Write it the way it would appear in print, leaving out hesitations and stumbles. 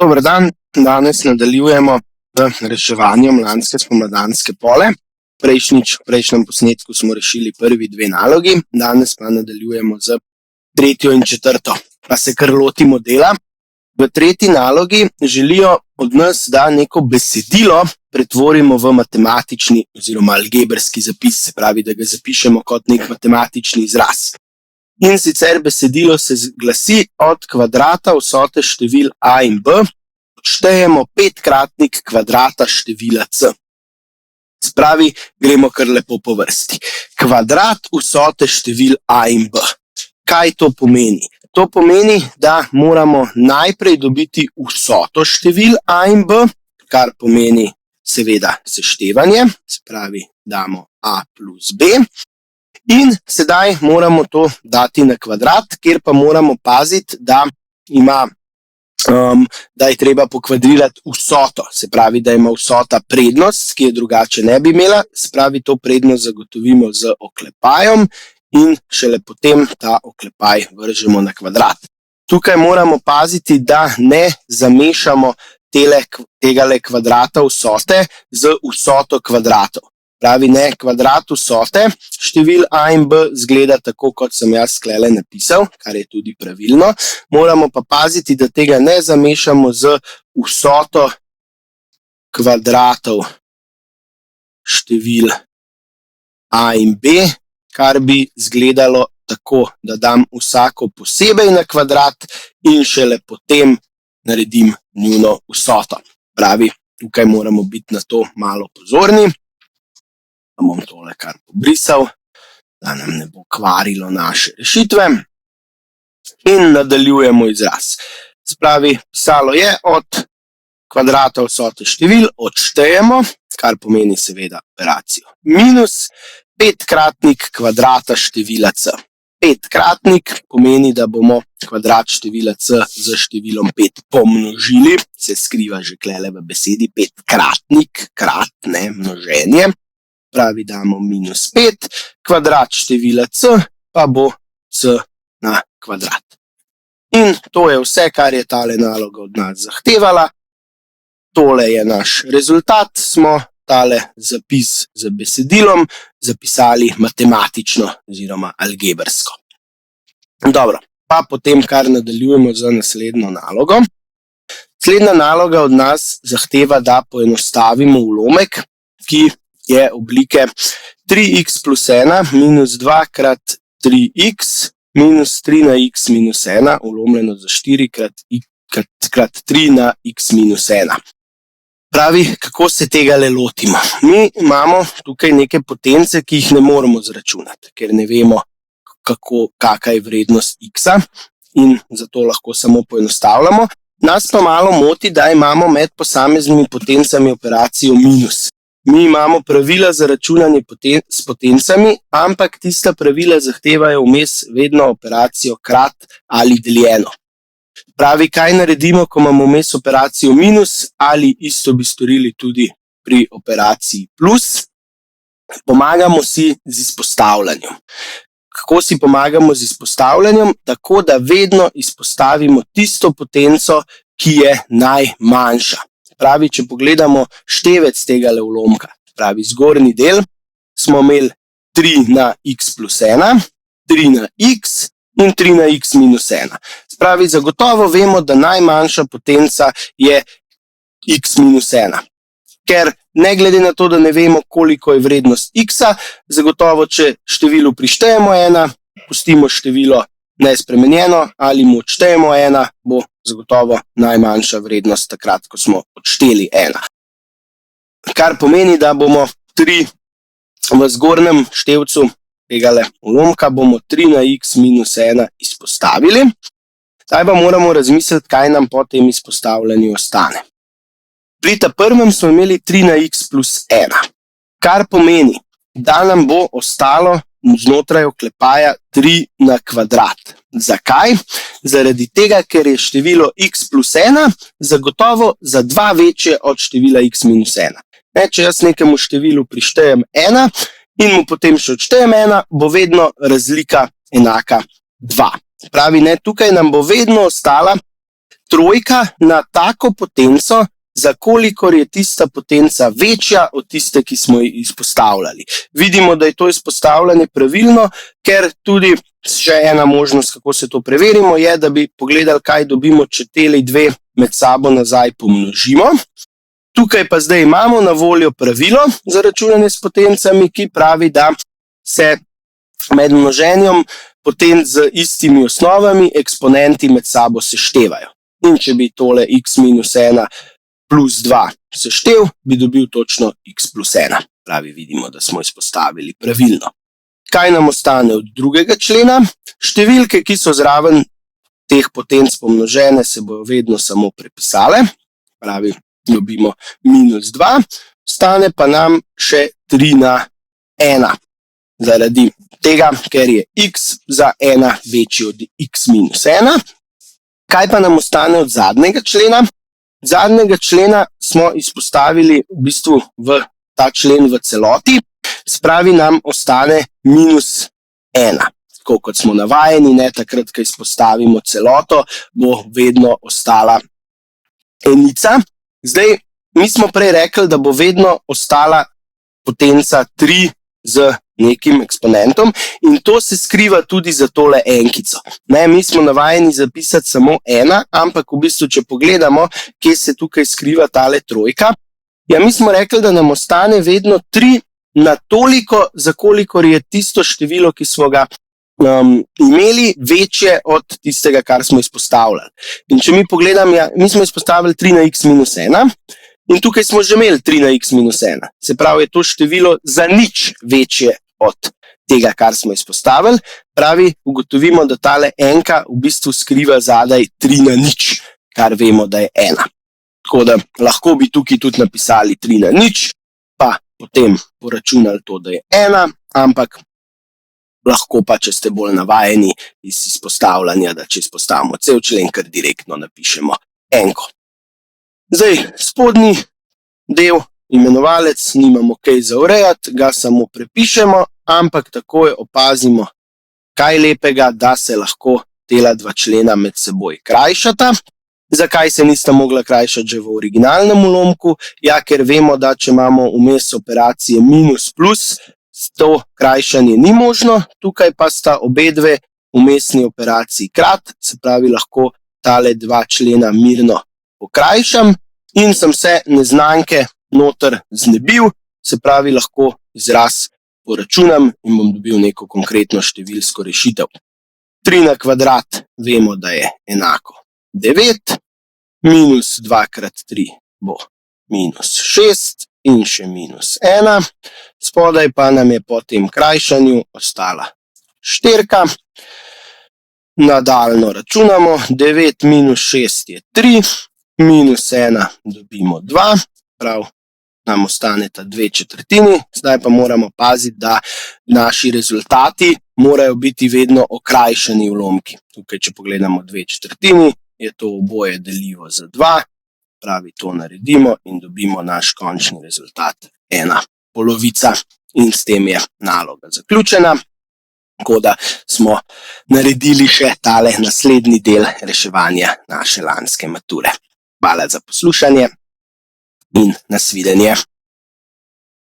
Dober dan, danes nadaljujemo z reševanjem lanske spomladanske pole. V prejšnjem posnetku smo rešili prvi dve nalogi, danes pa nadaljujemo z tretjo in četrto. Pa se kar lotimo dela. V tretji nalogi želijo od nas, da neko besedilo pretvorimo v matematični oziroma algebrski zapis, se pravi, da ga zapišemo kot nek matematični izraz. In sicer besedilo se glasi: od kvadrata vsote števil a in b odštejemo 5-kratnik kvadrata števila c. Se pravi, gremo kar lepo po vrsti. Kvadrat vsote števil a in b. Kaj to pomeni? To pomeni, da moramo najprej dobiti vsoto števil a in b, kar pomeni seveda seštevanje, se pravi, damo a plus b. In sedaj moramo to dati na kvadrat, kjer pa moramo paziti, da je treba pokvadrirati vsoto. Se pravi, da ima vsota prednost, ki je drugače ne bi imela. Se pravi, to prednost zagotovimo z oklepajem in šele potem ta oklepaj vržemo na kvadrat. Tukaj moramo paziti, da ne zamešamo tegale kvadrata vsote z vsoto kvadratov. Pravi, ne, kvadrat vsote števil a in b zgleda tako, kot sem jaz sklele napisal, kar je tudi pravilno. Moramo pa paziti, da tega ne zamešamo z vsoto kvadratov števil a in b, kar bi zgledalo tako, da dam vsako posebej na kvadrat in šele potem naredim njuno vsoto. Pravi, tukaj moramo biti na to malo pozorni. Bom tole kar pobrisal, da nam ne bo kvarilo naše rešitve. In nadaljujemo izraz. Se pravi, pisalo je: od kvadrata vsote števil odštejemo, kar pomeni seveda operacijo minus 5-kratnik kvadrata števila c. 5-kratnik pomeni, da bomo kvadrat števila c z številom 5 pomnožili, se skriva že klele v besedi 5-kratnik, krat, ne, množenje. Pravi, damo minus 5, kvadrat števila c pa bo c na kvadrat. In to je vse, kar je tale naloga od nas zahtevala. Tole je naš rezultat, smo tale zapis z besedilom zapisali matematično oziroma algebrsko. Dobro, pa potem kar nadaljujemo z naslednjo nalogo. Naslednja naloga od nas zahteva, da poenostavimo ulomek, ki je oblike 3x plus 1 minus 2 krat 3x minus 3 na x minus 1, ulomljeno za 4 krat 3 na x minus 1. Pravi, kako se tega le lotimo? Mi imamo tukaj neke potence, ki jih ne moremo zračunati, ker ne vemo, kakšna je vrednost x-a in zato lahko samo poenostavljamo. Nas pa malo moti, da imamo med posameznimi potencami operacijo minus. Mi imamo pravila za računanje s potencami, ampak tista pravila zahtevajo vmes vedno operacijo krat ali deljeno. Pravi, kaj naredimo, ko imamo vmes operacijo minus, ali isto bi storili tudi pri operaciji plus? Pomagamo si z izpostavljanjem. Kako si pomagamo z izpostavljanjem? Tako, da vedno izpostavimo tisto potenco, ki je najmanjša. Pravi, če pogledamo števec tega ulomka, pravi, zgornji del smo imeli 3 na x plus 1, 3 na x in 3 na x minus 1. Pravi, zagotovo vemo, da najmanjša potenca je x minus 1. Ker ne glede na to, da ne vemo, koliko je vrednost x-a, zagotovo, če številu prištejemo 1, pustimo število nespremenjeno ali mu odštejemo 1, bo zagotovo najmanjša vrednost takrat, ko smo odšteli 1. Kar pomeni, da bomo 3 v zgornjem števcu tegale ulomka bomo 3 na x minus 1 izpostavili. Zdaj pa moramo razmisliti, kaj nam po tem izpostavljanju ostane. Pri ta prvem smo imeli 3 na x plus 1, kar pomeni, da nam bo ostalo znotraj oklepaja 3 na kvadrat. Zakaj? Zaradi tega, ker je število x plus 1 zagotovo za 2 večje od števila x minus 1. Če jaz nekemu številu prištejem 1 in mu potem še odštejem 1, bo vedno razlika enaka 2. Pravi, tukaj nam bo vedno ostala trojka na tako potenco, za kolikor je tista potenca večja od tiste, ki smo jo izpostavljali. Vidimo, da je to izpostavljanje pravilno, ker tudi še ena možnost, kako se to preverimo, je, da bi pogledali, kaj dobimo, če tele dve med sabo nazaj pomnožimo. Tukaj pa zdaj imamo na voljo pravilo za računanje s potencami, ki pravi, da se med množenjem potenc z istimi osnovami eksponenti med sabo seštevajo. In če bi tole x minus 1 plus 2 seštev, bi dobil točno x plus 1. Pravi, vidimo, da smo izpostavili pravilno. Kaj nam ostane od drugega člena? Številke, ki so zraven teh potenc pomnožene, se bojo vedno samo prepisale. Pravi, dobimo minus 2. Ostane pa nam še 3 na 1. Zaradi tega, ker je x za 1 večji od x minus 1. Kaj pa nam ostane od zadnjega člena? Zadnjega člena smo izpostavili v bistvu v ta člen v celoti, spravi nam ostane minus 1. Tako kot smo navajeni, ne, takrat, ko izpostavimo celoto, bo vedno ostala enica. Zdaj, mi smo prej rekli, da bo vedno ostala potenca 3 z nekim eksponentom in to se skriva tudi za tole enkico. Ne, mi smo navajeni zapisati samo 1, ampak v bistvu, če pogledamo, kje se tukaj skriva tale trojka, ja, mi smo rekli, da nam ostane vedno 3 na toliko, za kolikor je tisto število, ki smo ga imeli, večje od tistega, kar smo izpostavljali. In če mi pogledam, ja, mi smo izpostavili 3 na x minus 1, in tukaj smo že imeli 3 na x minus 1. Se pravi, je to število za nič večje od tega, kar smo izpostavili. Pravi, ugotovimo, da tale enka v bistvu skriva zadaj 3 na nič, kar vemo, da je 1. Tako da lahko bi tukaj tudi napisali 3 na nič, pa potem poračunali to, da je 1, ampak lahko pa, če ste bolj navajeni iz izpostavljanja, da če izpostavimo cel člen, kar direktno napišemo enko. Zdaj, spodnji del, imenovalec, nimamo kaj za urejati, ga samo prepišemo, ampak takoj opazimo, kaj lepega, da se lahko tela dva člena med seboj krajšata. Zakaj se nista mogla krajšati že v originalnem ulomku? Ja, ker vemo, da če imamo vmes operacije minus plus, to krajšanje ni možno, tukaj pa sta obedve vmesni operaciji krat, se pravi, lahko tale dva člena mirno pokrajšam in sem se neznanke noter znebil, se pravi, lahko izraz poračunam in bom dobil neko konkretno številsko rešitev. 3 na kvadrat vemo, da je enako 9, minus 2 krat 3 bo minus 6 in še minus 1. Spodaj pa nam je po tem krajšanju ostala 4. Nadaljno računamo, 9 minus 6 je 3, minus 1 dobimo 2, prav nam ostaneta 2/4. Zdaj pa moramo paziti, da naši rezultati morajo biti vedno okrajšani ulomki. Tukaj, če pogledamo 2/4, je to oboje deljivo za 2, pravi, to naredimo in dobimo naš končni rezultat 1/polovica in s tem je naloga zaključena. Tako da smo naredili še tale naslednji del reševanja naše lanske mature. Hvala za poslušanje in nasvidenje.